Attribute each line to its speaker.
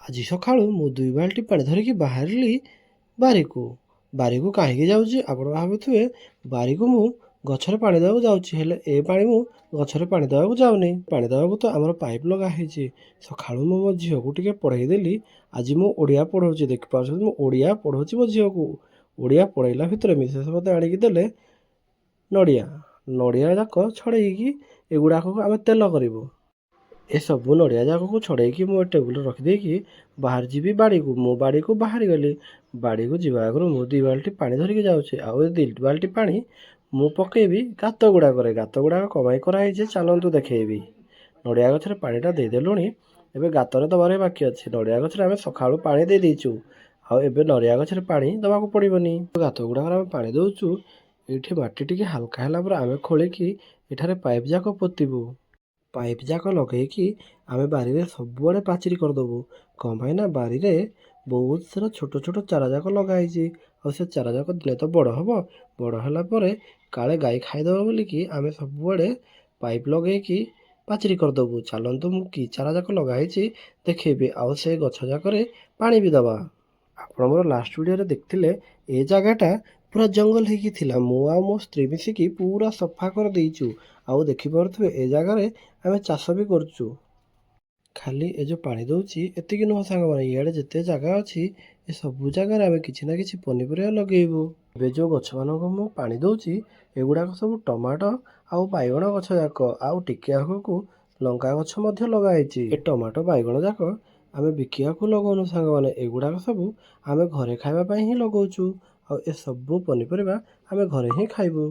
Speaker 1: ଆଜି ସକାଳୁ ମୁଁ 2 ବାଲ୍ଟି ପାଣି ଧରିକି ବାହାରିଲି ବାରିକୁ। ବାରିକୁ କାହିଁକି ଯାଉଛି ଆପଣ ଭାବୁଥିବେ, ବାରିକୁ ମୁଁ ଗଛରେ ପାଣି ଦେବାକୁ ଯାଉଛି, ହେଲେ ଏ ପାଣି ମୁଁ ଗଛରେ ପାଣି ଦେବାକୁ ଯାଉନି। ପାଣି ଦେବାକୁ ତ ଆମର ପାଇପ୍ ଲଗା ହେଇଛି। ସକାଳୁ ମୁଁ ମୋ ଝିଅକୁ ଟିକେ ପଢ଼େଇ ଦେଲି। ଆଜି ମୁଁ ଓଡ଼ିଆ ପଢ଼ଉଛି, ଦେଖିପାରୁଛନ୍ତି ମୁଁ ଓଡ଼ିଆ ପଢ଼ଉଛି ମୋ ଝିଅକୁ। ଓଡ଼ିଆ ପଢ଼େଇଲା ଭିତରେ ମିସେସ୍ ମୋତେ ଆଣିକି ଦେଲେ ନଡ଼ିଆ। ନଡ଼ିଆ ଯାକ ଛଡ଼େଇକି ଏଗୁଡ଼ାକକୁ ଆମେ ତେଲ କରିବୁ। ଏସବୁ ନଡ଼ିଆ ଯାକକୁ ଛଡ଼େଇକି ମୁଁ ଟେବୁଲରେ ରଖିଦେଇକି ବାହାରି ଯିବି ବାଡ଼ିକୁ। ମୁଁ ବାଡ଼ିକୁ ବାହାରିଗଲି। ବାଡ଼ିକୁ ଯିବା ଆଗରୁ ମୁଁ 2 ବାଲ୍ଟି ପାଣି ଧରିକି ଯାଉଛି। ଆଉ ଏ 2 ବାଲ୍ଟି ପାଣି ମୁଁ ପକେଇବି ଗାତ ଗୁଡ଼ାକରେ। ଗାତ ଗୁଡ଼ାକ କମାଇ କରାହେଇଛି, ଚାଲନ୍ତୁ ଦେଖେଇବି। ନଡ଼ିଆ ଗଛରେ ପାଣିଟା ଦେଇଦେଲୁଣି, ଏବେ ଗାତରେ ଦେବାରେ ବାକି ଅଛି। ନଡ଼ିଆ ଗଛରେ ଆମେ ସକାଳୁ ପାଣି ଦେଇ ଦେଇଛୁ, ଆଉ ଏବେ ନଡ଼ିଆ ଗଛରେ ପାଣି ଦେବାକୁ ପଡ଼ିବନି। ଗାତ ଗୁଡ଼ାକରେ ଆମେ ପାଣି ଦେଉଛୁ। ଏଇଠି ମାଟି ଟିକେ ହାଲକା ହେଲା ପରେ ଆମେ ଖୋଳିକି ଏଠାରେ ପାଇପ୍ ଯାକ ପୋତିବୁ। ପାଇପ୍ ଯାକ ଲଗେଇକି ଆମେ ବାରିରେ ସବୁଆଡ଼େ ପାଚେରୀ କରିଦେବୁ। କ'ଣ ପାଇଁ ନା ବାରିରେ ବହୁତ ସାରା ଛୋଟ ଛୋଟ ଚାରା ଯାକ ଲଗା ହେଇଛି। ଆଉ ସେ ଚାରା ଯାକ ଦିନେ ତ ବଡ଼ ହେବ। ବଡ଼ ହେଲା ପରେ କାଳେ ଗାଈ ଖାଇଦେବ ବୋଲିକି ଆମେ ସବୁଆଡ଼େ ପାଇପ୍ ଲଗେଇକି ପାଚେରୀ କରିଦେବୁ। ଚାଲନ୍ତୁ ମୁଁ କି ଚାରା ଯାକ ଲଗା ହେଇଛି ଦେଖେଇବି, ଆଉ ସେ ଗଛ ଯାକରେ ପାଣି ବି ଦେବା। ଆପଣ ମୋର ଲାଷ୍ଟ ଭିଡ଼ିଓରେ ଦେଖିଥିଲେ ଏ ଜାଗାଟା ପୁରା ଜଙ୍ଗଲ ହେଇକି ଥିଲା। ମୁଁ ଆଉ ମୋ ସ୍ତ୍ରୀ ମିଶିକି ପୁରା ସଫା କରିଦେଇଛୁ। ଆଉ ଦେଖିପାରୁଥିବେ ଏ ଜାଗାରେ ଆମେ ଚାଷ ବି କରୁଛୁ। ଖାଲି ଏ ଯେଉଁ ପାଣି ଦେଉଛି ଏତିକି ନୁହଁ ସାଙ୍ଗମାନେ, ଇଆଡ଼େ ଯେତେ ଜାଗା ଅଛି ଏ ସବୁ ଜାଗାରେ ଆମେ କିଛି ନା କିଛି ପନିପରିବା ଲଗେଇବୁ। ଏବେ ଯେଉଁ ଗଛମାନଙ୍କୁ ମୁଁ ପାଣି ଦେଉଛି ଏଗୁଡ଼ାକ ସବୁ ଟମାଟୋ ଆଉ ବାଇଗଣ ଗଛ ଯାକ, ଆଉ ଟିକେ ଆଗକୁ ଲଙ୍କା ଗଛ ମଧ୍ୟ ଲଗା ହେଇଛି। ଏ ଟମାଟୋ ବାଇଗଣ ଯାକ ଆମେ ବିକିବାକୁ ଲଗାଉନୁ ସାଙ୍ଗମାନେ, ଏଗୁଡ଼ାକ ସବୁ ଆମେ ଘରେ ଖାଇବା ପାଇଁ ହିଁ ଲଗାଉଛୁ। ଆଉ ଏସବୁ ପନିପରିବା ଆମେ ଘରେ ହିଁ ଖାଇବୁ।